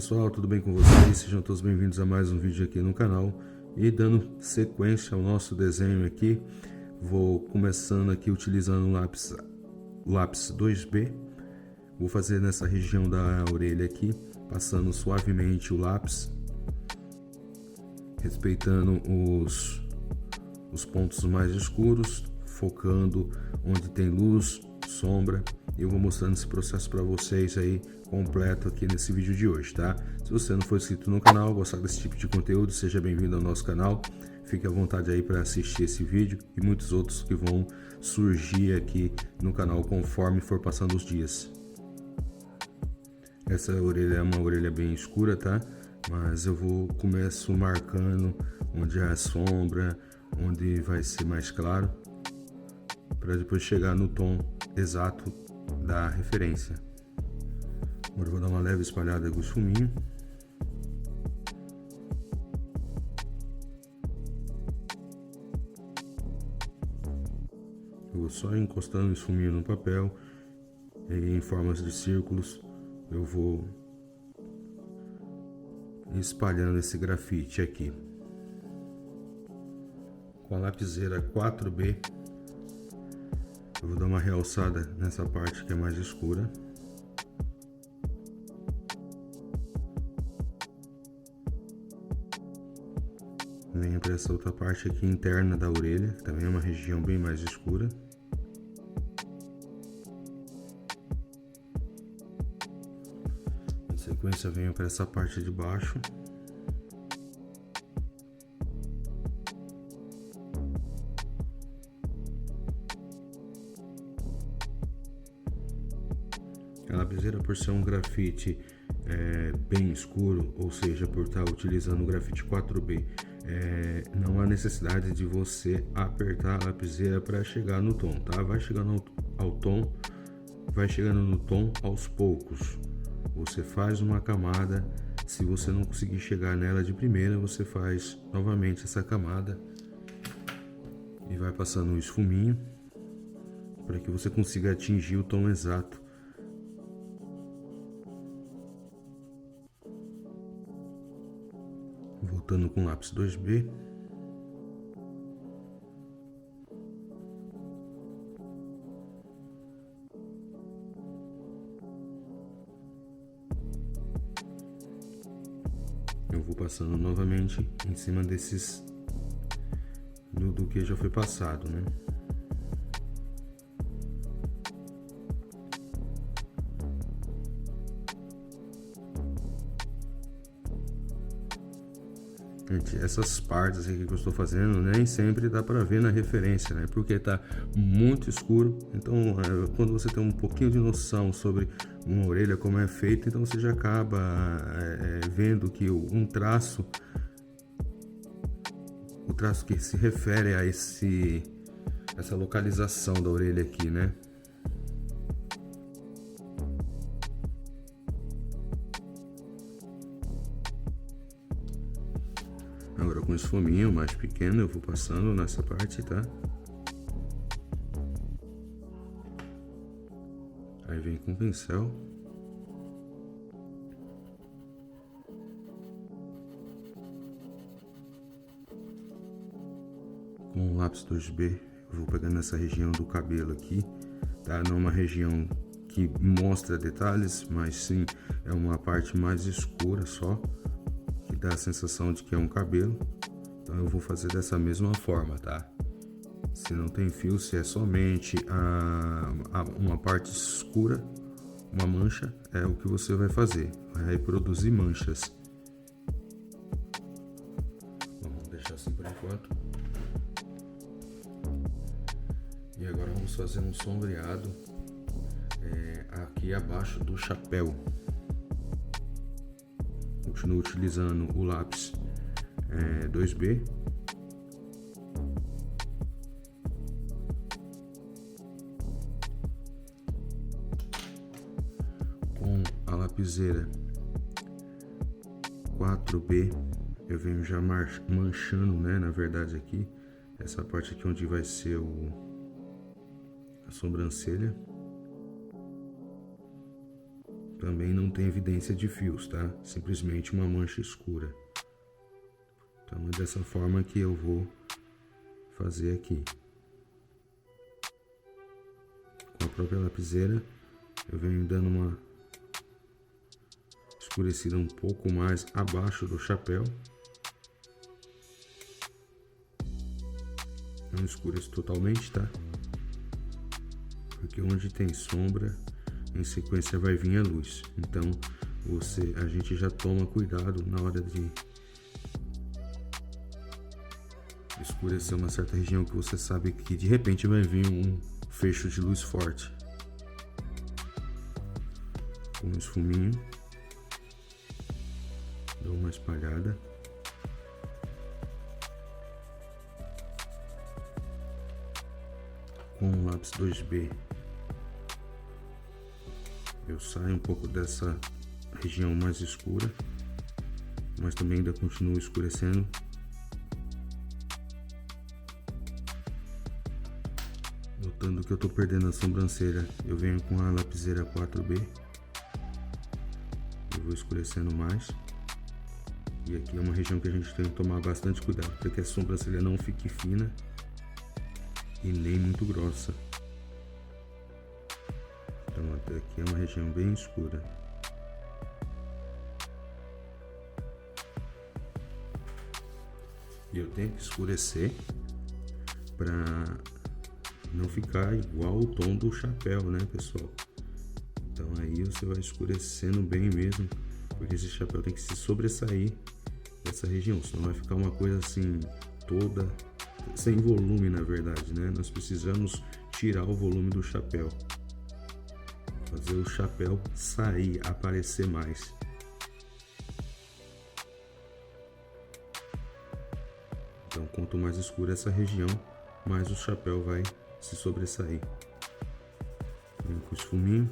pessoal, tudo bem com vocês? Sejam todos bem-vindos a mais um vídeo aqui no canal. E dando sequência ao nosso desenho aqui, vou começando aqui utilizando o lápis 2B. Vou fazer nessa região da orelha aqui, passando suavemente o lápis, respeitando os pontos mais escuros, focando onde tem luz, sombra. Eu vou mostrando esse processo para vocês aí completo aqui nesse vídeo de hoje, tá? Se você não for inscrito no canal, gostar desse tipo de conteúdo, seja bem-vindo ao nosso canal. Fique à vontade aí para assistir esse vídeo e muitos outros que vão surgir aqui no canal conforme for passando os dias. Essa orelha é uma orelha bem escura, tá? Mas eu começo marcando onde há sombra, onde vai ser mais claro, para depois chegar no tom exato da referência. Agora eu vou dar uma leve espalhada com o esfuminho. Eu vou só encostando o esfuminho no papel e em formas de círculos eu vou espalhando esse grafite aqui. Com a lapiseira 4B eu vou dar uma realçada nessa parte que é mais escura. Venho para essa outra parte aqui interna da orelha, que também é uma região bem mais escura. Em sequência venho para essa parte de baixo. A lapiseira, por ser um grafite bem escuro, ou seja, por estar utilizando o grafite 4B, não há necessidade de você apertar a lapiseira para chegar no tom, tá? Vai chegando ao tom, vai chegando no tom aos poucos. Você faz uma camada, se você não conseguir chegar nela de primeira, você faz novamente essa camada e vai passando o esfuminho para que você consiga atingir o tom exato. Voltando com o lápis 2B. Eu vou passando novamente em cima desses do que já foi passado, né? Gente, essas partes aqui que eu estou fazendo nem sempre dá para ver na referência, né? Porque tá muito escuro. Então, quando você tem um pouquinho de noção sobre uma orelha, como é feita, então você já acaba vendo que o traço que se refere a essa localização da orelha aqui, né? Agora com esse esfuminho mais pequeno eu vou passando nessa parte, tá? Aí vem com o pincel. Com o lápis 2B eu vou pegando essa região do cabelo aqui, tá? Não é uma região que mostra detalhes, mas sim é uma parte mais escura só, que dá a sensação de que é um cabelo. Então eu vou fazer dessa mesma forma, tá? Se não tem fio, se é somente uma parte escura, uma mancha, é o que você vai fazer, vai reproduzir manchas. Vamos deixar assim por enquanto. E agora vamos fazer um sombreado aqui abaixo do chapéu. Continuo utilizando o lápis 2B. Com a lapiseira 4B eu venho já manchando, né? Na verdade aqui, essa parte aqui onde vai ser a sobrancelha. Também não tem evidência de fios, tá? Simplesmente uma mancha escura. Então é dessa forma que eu vou fazer aqui. Com a própria lapiseira, eu venho dando uma escurecida um pouco mais abaixo do chapéu. Não escureço totalmente, tá? Porque onde tem sombra, em sequência vai vir a luz. Então a gente já toma cuidado na hora de escurecer uma certa região que você sabe que de repente vai vir um fecho de luz forte. Com um esfuminho, dou uma espalhada. Com o lápis 2B, eu saio um pouco dessa região mais escura, mas também ainda continuo escurecendo. Notando que eu estou perdendo a sobrancelha, eu venho com a lapiseira 4B e vou escurecendo mais. E aqui é uma região que a gente tem que tomar bastante cuidado para que a sobrancelha não fique fina e nem muito grossa. Então até aqui é uma região bem escura. E eu tenho que escurecer para não ficar igual o tom do chapéu, né, pessoal? Então aí você vai escurecendo bem mesmo, porque esse chapéu tem que se sobressair dessa região, senão vai ficar uma coisa assim toda sem volume, na verdade, né? Nós precisamos tirar o volume do chapéu, fazer o chapéu sair, aparecer mais. Então, quanto mais escura essa região, mais o chapéu vai se sobressair. Vem com o esfuminho.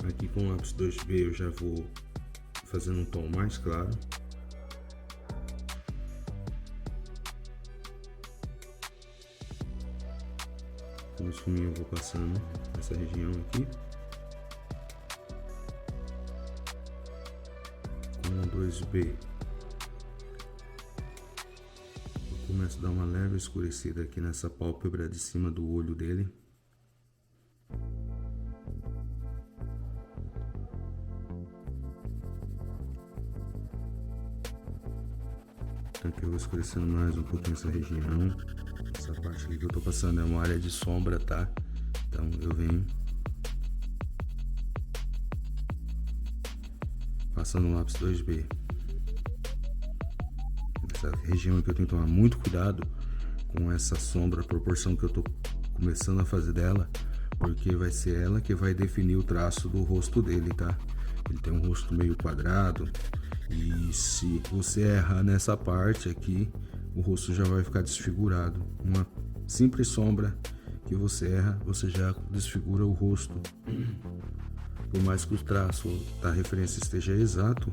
Aqui com o lápis 2B eu já vou fazendo um tom mais claro. Com o esfuminho eu vou passando essa região aqui. Com o 2B eu começo a dar uma leve escurecida aqui nessa pálpebra de cima do olho dele. Aqui eu vou escurecendo mais um pouquinho essa região. Essa parte aqui que eu tô passando é uma área de sombra, tá? Então eu venho passando o lápis 2B. Essa região aqui eu tenho que tomar muito cuidado com essa sombra, a proporção que eu tô começando a fazer dela, porque vai ser ela que vai definir o traço do rosto dele, tá? Ele tem um rosto meio quadrado e se você errar nessa parte aqui, o rosto já vai ficar desfigurado. Uma simples sombra que você erra, você já desfigura o rosto. Por mais que o traço da referência esteja exato,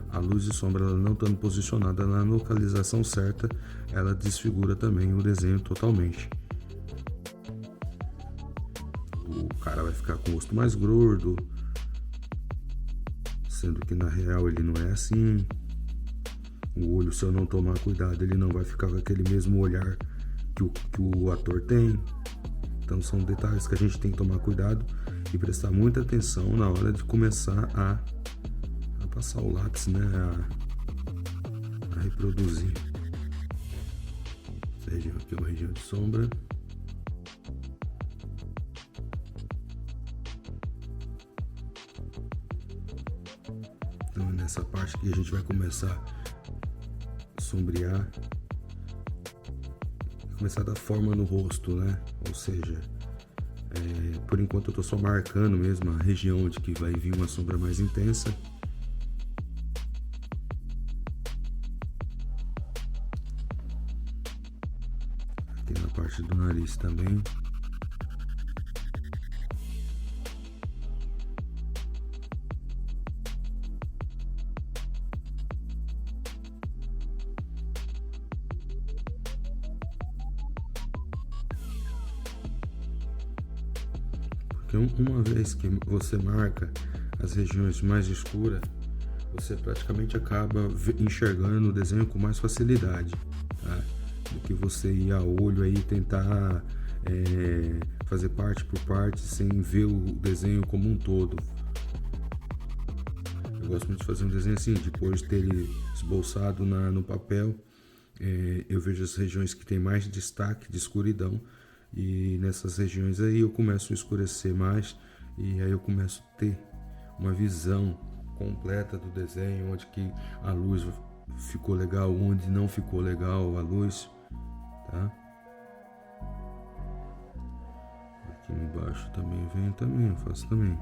a luz e sombra ela não estando posicionada na localização certa, ela desfigura também o desenho totalmente. O cara vai ficar com o rosto mais gordo, sendo que na real ele não é assim. O olho, se eu não tomar cuidado, ele não vai ficar com aquele mesmo olhar que o ator tem. Então são detalhes que a gente tem que tomar cuidado e prestar muita atenção na hora de começar a passar o lápis, né? A reproduzir. Essa região aqui é uma região de sombra. Então é nessa parte que a gente vai começar a sombrear, começar a dar forma no rosto, né? Ou seja, por enquanto eu tô só marcando mesmo a região onde que vai vir uma sombra mais intensa. Aqui na parte do nariz também. Porque uma vez que você marca as regiões mais escuras, você praticamente acaba enxergando o desenho com mais facilidade, tá? Do que você ir a olho aí tentar fazer parte por parte sem ver o desenho como um todo. Eu gosto muito de fazer um desenho assim, depois de ter ele esboçado no papel, eu vejo as regiões que tem mais destaque de escuridão, e nessas regiões aí eu começo a escurecer mais, e aí eu começo a ter uma visão completa do desenho, onde que a luz ficou legal, onde não ficou legal a luz, tá? Aqui embaixo também vem, eu faço também.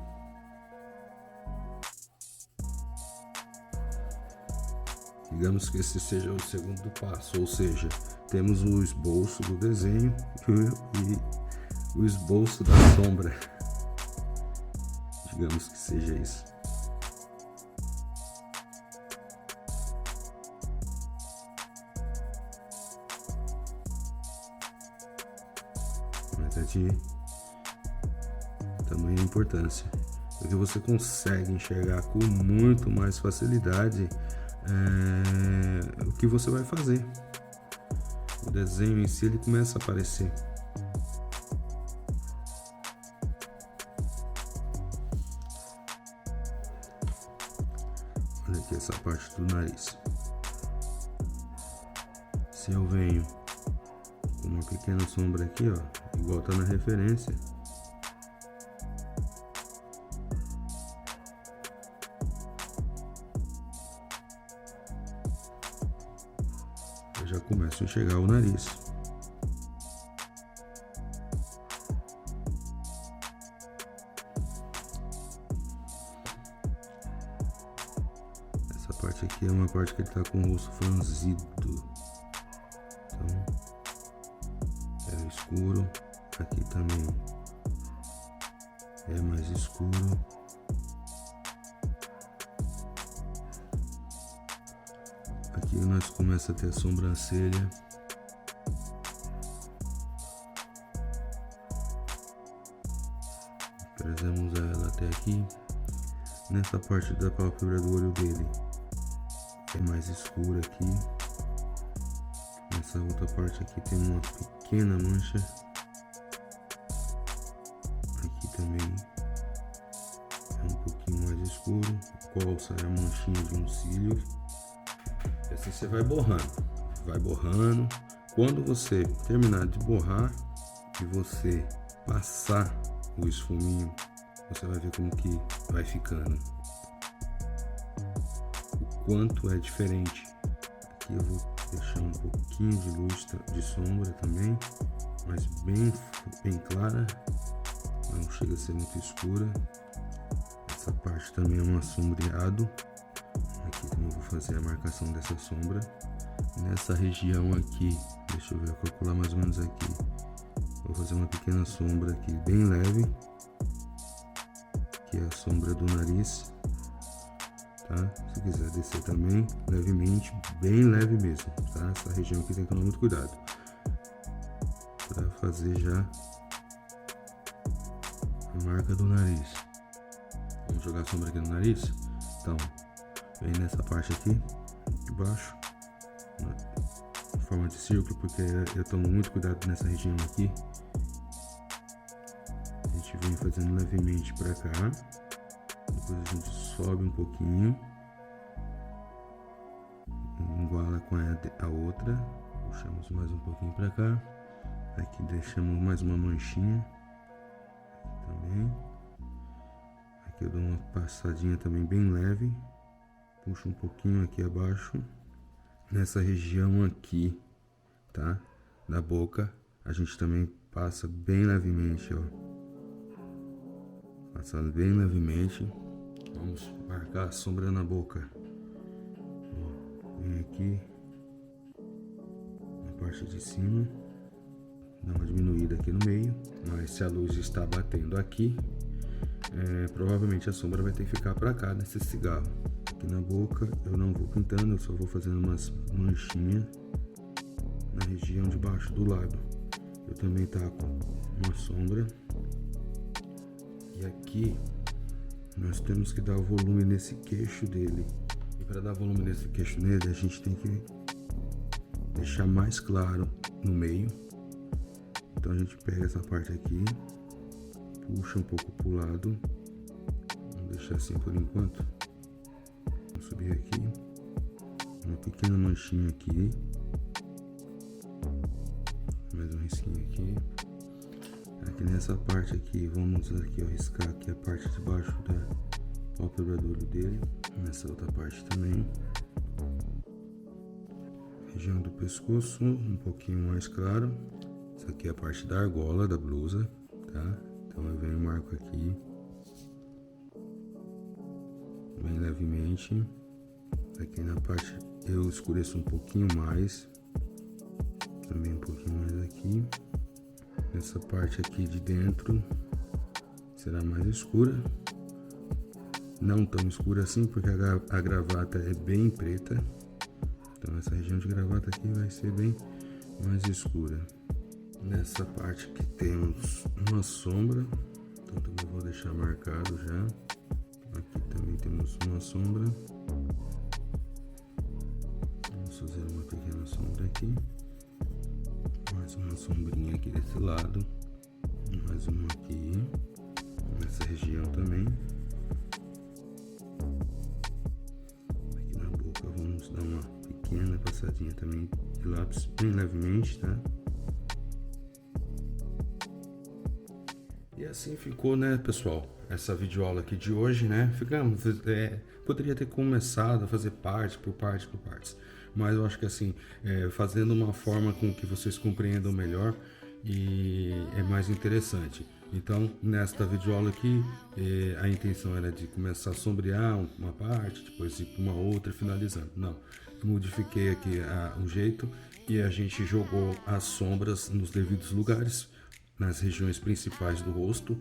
Digamos que esse seja o segundo passo, ou seja, temos o esboço do desenho e o esboço da sombra. Digamos que seja isso. Mas é de tamanha importância, porque você consegue enxergar com muito mais facilidade o que você vai fazer. O desenho em si ele começa a aparecer. Olha aqui essa parte do nariz. Se eu venho com uma pequena sombra aqui, ó, igual tá na referência, eu já começo a enxergar o nariz. Essa parte aqui é uma parte que ele tá com o rosto franzido. Então, é escuro. Aqui também é mais escuro. Aqui nós começamos a ter a sobrancelha. Trazemos ela até aqui. Nessa parte da pálpebra do olho dele é mais escura aqui. Nessa outra parte aqui tem uma pequena mancha. Aqui também é um pouquinho mais escuro, qual sai a manchinha de um cílio. E assim você vai borrando. Quando você terminar de borrar e você passar o esfuminho, você vai ver como que vai ficando, o quanto é diferente. Aqui eu vou deixar um pouquinho de luz de sombra também, mas bem clara, não chega a ser muito escura. Essa parte também é um assombreado. Aqui também vou fazer a marcação dessa sombra. Nessa região aqui, deixa eu ver, vou calcular mais ou menos aqui. Vou fazer uma pequena sombra aqui, bem leve, que é a sombra do nariz, tá? Se quiser descer também, levemente, bem leve mesmo, tá? Essa região aqui tem que tomar muito cuidado para fazer já a marca do nariz. Vamos jogar a sombra aqui no nariz? Então, vem nessa parte aqui de baixo, em forma de círculo, porque eu tomo muito cuidado nessa região aqui. A gente vem fazendo levemente para cá, depois a gente sobe um pouquinho, iguala com a outra, puxamos mais um pouquinho para cá, aqui deixamos mais uma manchinha também, aqui eu dou uma passadinha também bem leve, puxo um pouquinho aqui abaixo, nessa região aqui, tá, da boca, a gente também passa bem levemente, ó, passa bem levemente. Vamos marcar a sombra na boca, ó, vem aqui na parte de cima, dá uma diminuída aqui no meio, mas se a luz está batendo aqui, provavelmente a sombra vai ter que ficar para cá nesse cigarro. Aqui na boca eu não vou pintando, eu só vou fazendo umas manchinhas na região de baixo do lábio. Eu também taco uma sombra E aqui nós temos que dar o volume nesse queixo dele. E para dar volume nesse queixo nele, a gente tem que deixar mais claro no meio. Então a gente pega essa parte aqui, puxa um pouco pro lado. Vamos deixar assim por enquanto. Vamos subir aqui. Uma pequena manchinha aqui. Mais um risquinho aqui. Aqui nessa parte aqui, vamos aqui ó, riscar aqui a parte de baixo da pálpebra do olho dele. Nessa outra parte também. Região do pescoço, um pouquinho mais claro. Essa aqui é a parte da argola da blusa, tá? Então eu venho e marco aqui. Bem levemente. Aqui na parte eu escureço um pouquinho mais. Também um pouquinho mais aqui. Essa parte aqui de dentro será mais escura. Não tão escura assim, porque a gravata é bem preta. Então essa região de gravata aqui vai ser bem mais escura. Nessa parte aqui temos uma sombra. Então também vou deixar marcado já. Aqui também temos uma sombra. Vamos fazer uma pequena sombra aqui. Mais uma sombrinha aqui desse lado. Mais uma aqui. Nessa região também. Aqui na boca vamos dar uma pequena passadinha também de lápis, bem levemente, tá? E assim ficou, né, pessoal? Essa videoaula aqui de hoje, né? Poderia ter começado a fazer parte por partes. Mas eu acho que assim, fazendo uma forma com que vocês compreendam melhor e é mais interessante. Então, nesta videoaula aqui, a intenção era de começar a sombrear uma parte, depois ir para uma outra, finalizando. Não, eu modifiquei aqui o jeito e a gente jogou as sombras nos devidos lugares, nas regiões principais do rosto.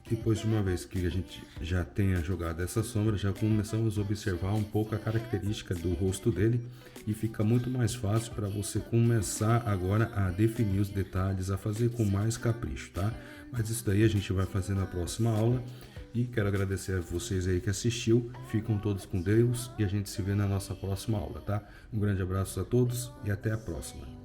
Depois de uma vez que a gente já tenha jogado essa sombra, já começamos a observar um pouco a característica do rosto dele e fica muito mais fácil para você começar agora a definir os detalhes, a fazer com mais capricho, tá? Mas isso daí a gente vai fazer na próxima aula e quero agradecer a vocês aí que assistiu. Ficam todos com Deus e a gente se vê na nossa próxima aula, tá? Um grande abraço a todos e até a próxima.